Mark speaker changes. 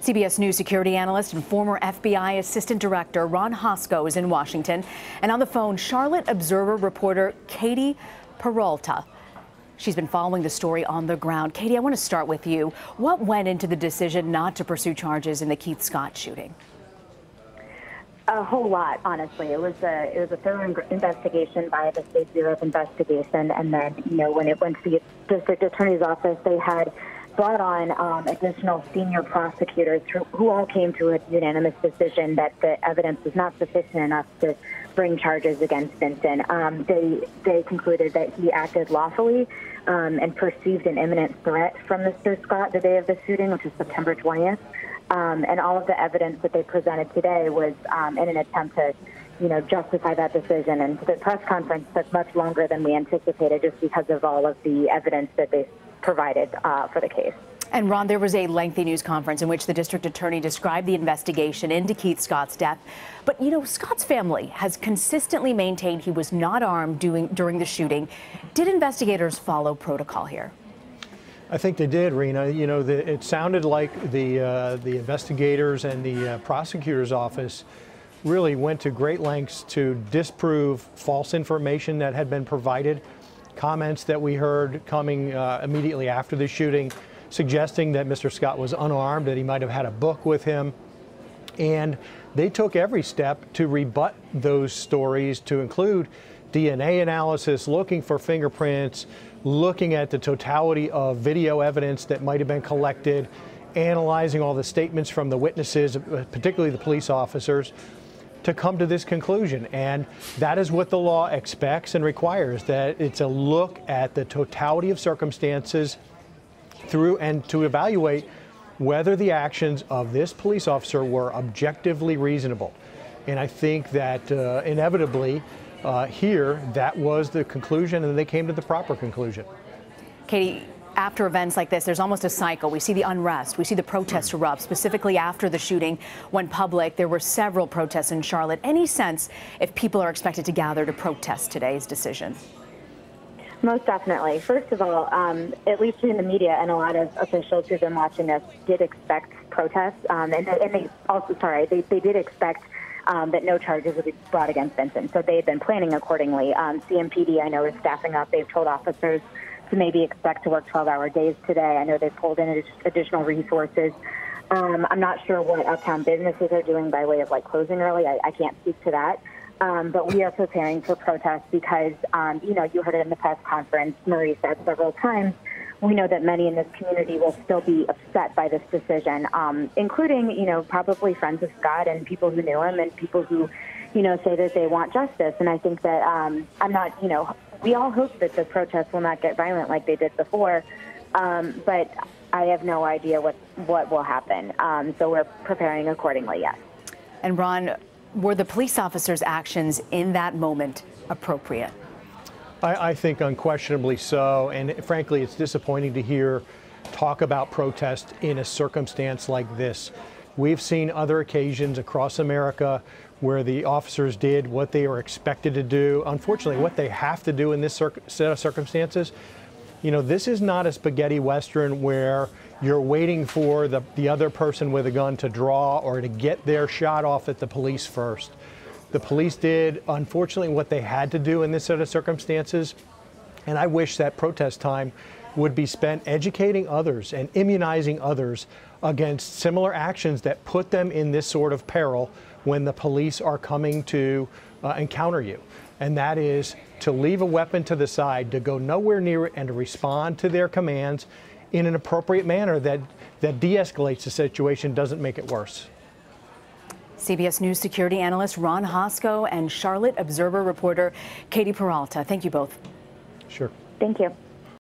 Speaker 1: CBS News security analyst and former FBI Assistant Director Ron Hosko is in Washington. And on the phone, Charlotte Observer reporter Katie Peralta. She's been following the story on the ground. Katie, I want to start with you. What went into the decision not to pursue charges in the Keith Scott shooting?
Speaker 2: A whole lot, honestly. It was a thorough investigation by the State Bureau of Investigation, and then, when it went to the district attorney's office, they had brought on additional senior prosecutors who all came to a unanimous decision that the evidence was not sufficient enough to bring charges against Vincent. They concluded that he acted lawfully and perceived an imminent threat from Mr. Scott the day of the shooting, which is September 20th. And all of the evidence that they presented today was in an attempt to, justify that decision. And the press conference took much longer than we anticipated just because of all of the evidence that they provided for the case.
Speaker 1: And Ron, there was a lengthy news conference in which the district attorney described the investigation into Keith Scott's death. But, Scott's family has consistently maintained he was not armed during the shooting. Did investigators follow protocol here?
Speaker 3: I think they did, Rena. It sounded like the investigators and the prosecutor's office really went to great lengths to disprove false information that had been provided. Comments that we heard coming immediately after the shooting suggesting that Mr. Scott was unarmed, that he might have had a book with him. And they took every step to rebut those stories, to include DNA analysis, looking for fingerprints, looking at the totality of video evidence that might have been collected, analyzing all the statements from the witnesses, particularly the police officers, to come to this conclusion. And that is what the law expects and requires, that it's a look at the totality of circumstances through and to evaluate whether the actions of this police officer were objectively reasonable. And I think that inevitably here that was the conclusion, and they came to the proper conclusion.
Speaker 1: Katie, after events like this, there's almost a cycle. We see the unrest, we see the protests erupt, specifically after the shooting went public. There were several protests in Charlotte. Any sense if people are expected to gather to protest today's decision?
Speaker 2: Most definitely. First of all, at least in the media and a lot of officials who've been watching this did expect protests, and they also, they did expect that no charges would be brought against Vincent. So they've been planning accordingly. CMPD, I know, is staffing up. They've told officers to maybe expect to work 12-hour days today. I know they've pulled in additional resources. I'm not sure what uptown businesses are doing by way of closing early. I can't speak to that. But we are preparing for protests because, you heard it in the press conference, Marie said several times, we know that many in this community will still be upset by this decision, including, probably friends of Scott and people who knew him and people who, say that they want justice. And I think that we all hope that the protests will not get violent like they did before, but I have no idea what will happen. So we're preparing accordingly, yes.
Speaker 1: And Ron, were the police officers' actions in that moment appropriate?
Speaker 3: I think unquestionably so. And frankly, it's disappointing to hear talk about protest in a circumstance like this. We've seen other occasions across America where the officers did what they were expected to do. Unfortunately, what they have to do in this set of circumstances, this is not a spaghetti western where you're waiting for the other person with a gun to draw or to get their shot off at the police first. The police did, unfortunately, what they had to do in this set of circumstances. And I wish that protest time would be spent educating others and immunizing others against similar actions that put them in this sort of peril when the police are coming to encounter you. And that is to leave a weapon to the side, to go nowhere near it, and to respond to their commands in an appropriate manner that de-escalates the situation, doesn't make it worse.
Speaker 1: CBS News security analyst Ron Hosko and Charlotte Observer reporter Katie Peralta. Thank you both.
Speaker 3: Sure.
Speaker 2: Thank you.